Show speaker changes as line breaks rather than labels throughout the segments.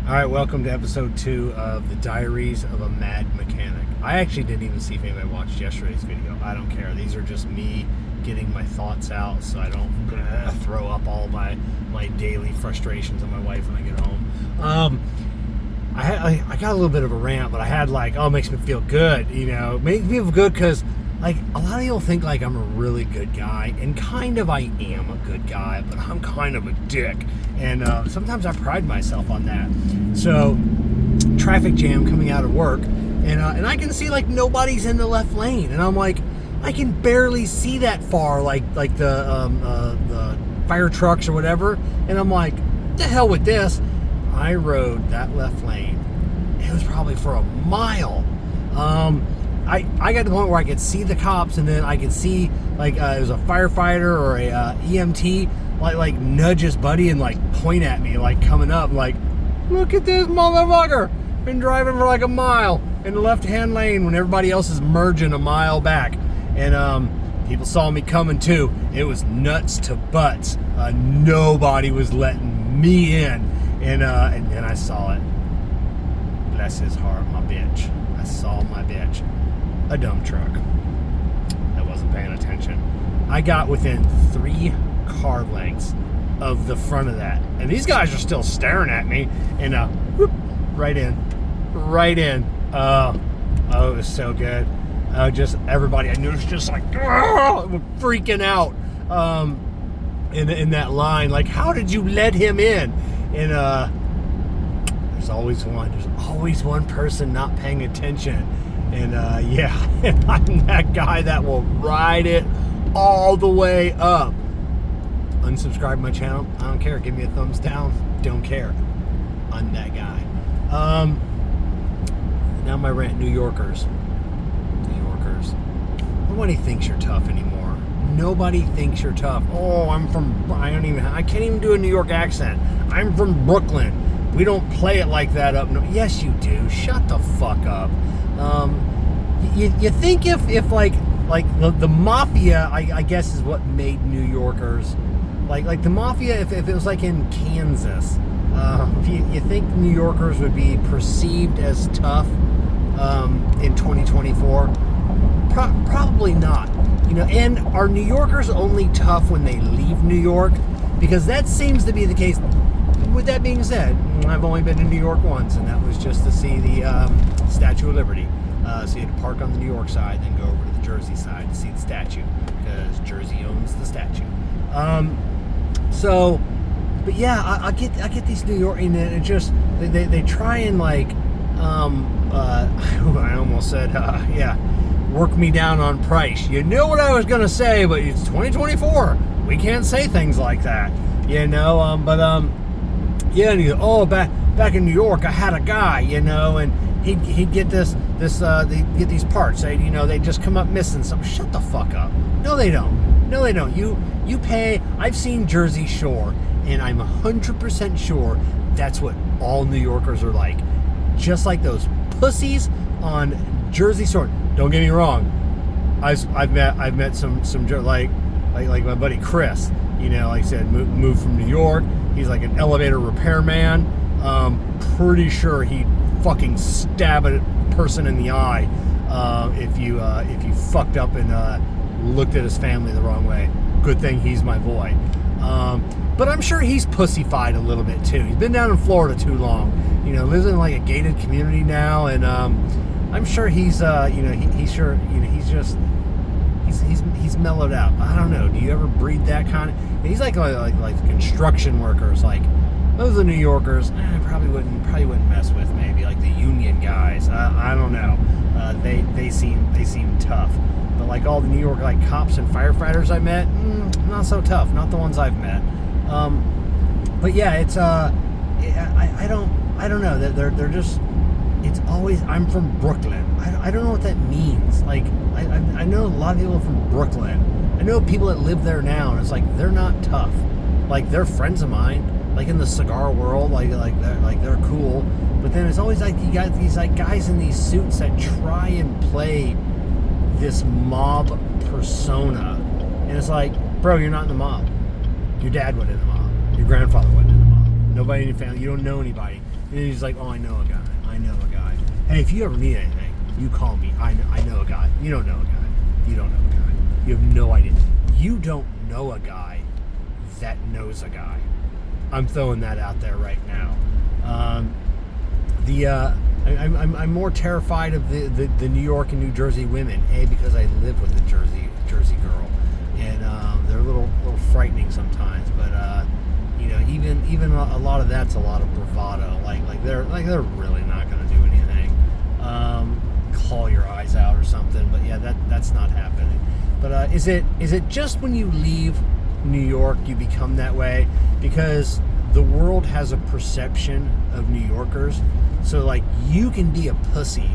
All right, welcome to episode 2 of the Diaries of a Mad Mechanic. I actually didn't even see if anybody watched yesterday's video. I don't care. These are just me getting my thoughts out so I don't throw up all my daily frustrations on my wife when I get home. I got a little bit of a rant, but I had it makes me feel good, It makes me feel good because a lot of people think I'm a really good guy, and kind of I am a good guy, but I'm kind of a dick, and sometimes I pride myself on that. So, traffic jam coming out of work, and I can see nobody's in the left lane, and I'm I can barely see that far, the fire trucks or whatever, and I'm the hell with this. I rode that left lane. It was probably for a mile. I got to the point where I could see the cops, and then I could see it was a firefighter or a EMT nudge his buddy and point at me coming up look at this motherfucker, been driving for a mile in the left hand lane when everybody else is merging a mile back, and people saw me coming too. It was nuts to butts. Nobody was letting me in, and I saw it. Bless his heart, my bitch. I saw my bitch. A dump truck that wasn't paying attention. I got within 3 car lengths of the front of that, and these guys are still staring at me, and whoop, right in. Oh, it was so good. Just everybody I knew was just freaking out in that line, how did you let him in? And there's always one person not paying attention. And and I'm that guy that will ride it all the way up. Unsubscribe to my channel, I don't care. Give me a thumbs down, don't care. I'm that guy. Now my rant. New Yorkers. Nobody thinks you're tough anymore. Nobody thinks you're tough. Oh, I can't even do a New York accent. I'm from Brooklyn. We don't play it like that up. No, yes, you do. Shut the fuck up. You think if the mafia, I guess, is what made New Yorkers the mafia. If it was in Kansas, you think New Yorkers would be perceived as tough in 2024? Probably not. And are New Yorkers only tough when they leave New York? Because that seems to be the case. With that being said, I've only been to New York once, and that was just to see the Statue of Liberty. So you had to park on the New York side, then go over to the Jersey side to see the statue, because Jersey owns the statue. But yeah, I get these New York, and it just they try and I almost said work me down on price. You know what I was gonna say, but it's 2024. We can't say things like that, Yeah, and back in New York, I had a guy, and he'd get they get these parts. They just come up missing something. Shut the fuck up. No, they don't. You pay. I've seen Jersey Shore, and I'm 100% sure that's what all New Yorkers are like. Just like those pussies on Jersey Shore. Don't get me wrong. I've met some like my buddy Chris. Like I said, moved from New York. He's an elevator repairman. Pretty sure he'd fucking stab a person in the eye if you fucked up and looked at his family the wrong way. Good thing he's my boy. But I'm sure he's pussified a little bit too. He's been down in Florida too long. Lives in a gated community now, and I'm sure he's he's mellowed out. I don't know. Do you ever breed that kind of? He's like construction workers. Those are the New Yorkers. I probably wouldn't mess with. Maybe the union guys. I don't know. They seem tough. But all the New York cops and firefighters I met, not so tough. Not the ones I've met. But yeah, it's I don't know. They're just. It's always, I'm from Brooklyn. I don't know what that means. I know a lot of people from Brooklyn. I know people that live there now, and it's they're not tough. They're friends of mine. In the cigar world, they're cool. But then it's always you got these guys in these suits that try and play this mob persona, and it's bro, you're not in the mob. Your dad wasn't in the mob. Your grandfather wasn't in the mob. Nobody in your family. You don't know anybody. And he's like, oh, I know a guy. Hey, if you ever need anything, you call me. I know a guy. You don't know a guy. You don't know a guy. You have no idea. You don't know a guy that knows a guy. I'm throwing that out there right now. I'm more terrified of the New York and New Jersey women. Because I live with a Jersey girl, and they're a little frightening sometimes. But even a lot of that's a lot of bravado. Like they're really not going to do anything. Claw your eyes out or something. But yeah, that's not happening. But is it just when you leave New York you become that way? Because the world has a perception of New Yorkers. So like you can be a pussy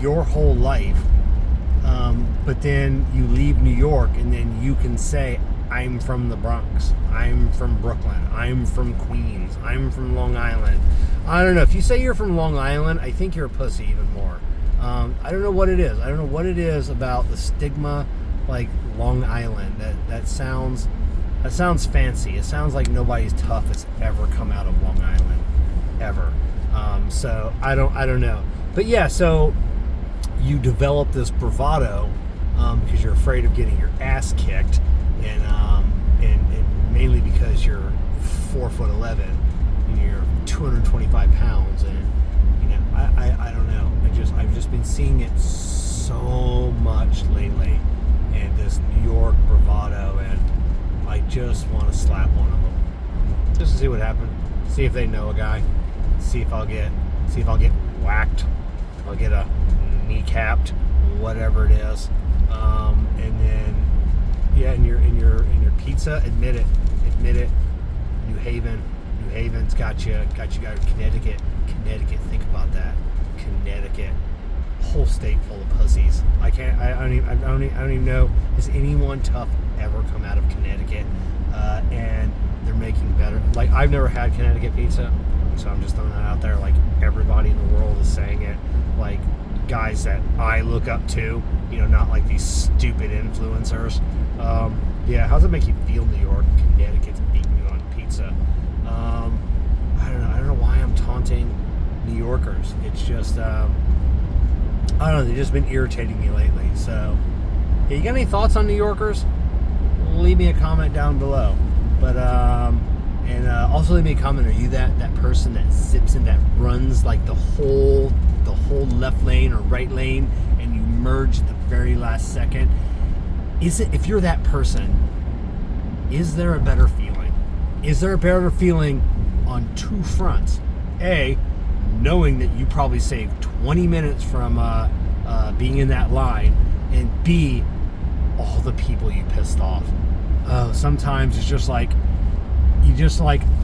your whole life, but then you leave New York and then you can say, I'm from the Bronx, I'm from Brooklyn, I'm from Queens, I'm from Long Island. I don't know. If you say you're from Long Island, I think you're a pussy even more. I don't know what it is. I don't know what it is about the stigma, like Long Island. That sounds fancy. It sounds like nobody's tough has ever come out of Long Island, ever. So I don't know. But yeah, so you develop this bravado because you're afraid of getting your ass kicked, and mainly because you're 4'11" and you're 225 pounds, and I don't know. I've just been seeing it so much lately, and this New York bravado, and I just want to slap one of them just to see what happens. See if they know a guy. See if I'll get whacked. If I'll get a kneecapped, whatever it is. And then yeah, in your pizza, admit it. New Haven's got you. Connecticut, think about that. Connecticut, whole state full of pussies. I don't even know, has anyone tough ever come out of Connecticut? And they're making better. Like, I've never had Connecticut pizza, so I'm just throwing that out there. Like, everybody in the world is saying it. Like, guys that I look up to, not like these stupid influencers. Yeah, how does it make you feel, New York? Connecticut's beating you on pizza. I don't know why I'm taunting New Yorkers. It's just, I don't know, they've just been irritating me lately. So, yeah, you got any thoughts on New Yorkers? Leave me a comment down below. But, and also leave me a comment, are you that person that zips in, that runs like the whole left lane or right lane, and you merge at the very last second? If you're that person, is there a better feeling? Is there a better feeling on two fronts? A, knowing that you probably saved 20 minutes from being in that line, and B, all the people you pissed off. Sometimes it's just like,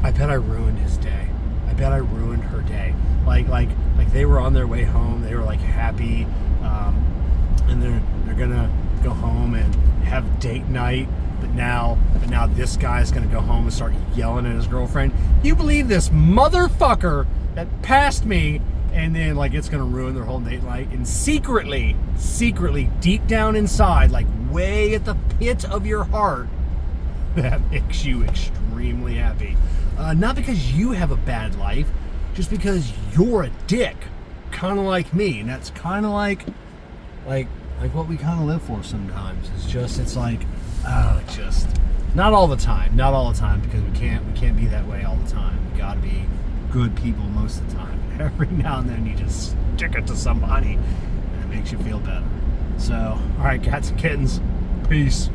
I bet I ruined his day. I bet I ruined her day. Like they were on their way home. They were like happy, and they're gonna go home and have date night. But now this guy's gonna go home and start yelling at his girlfriend. You believe this motherfucker that passed me? And then like it's gonna ruin their whole date night. And secretly, deep down inside, like way at the pit of your heart, that makes you extremely happy. Not because you have a bad life, just because you're a dick, kind of like me. And that's kind of like what we kind of live for sometimes. It's like, it's just not all the time, because we can't be that way all the time. We gotta be good people most of the time. Every now and then you just stick it to somebody and it makes you feel better. So, all right, cats and kittens, peace.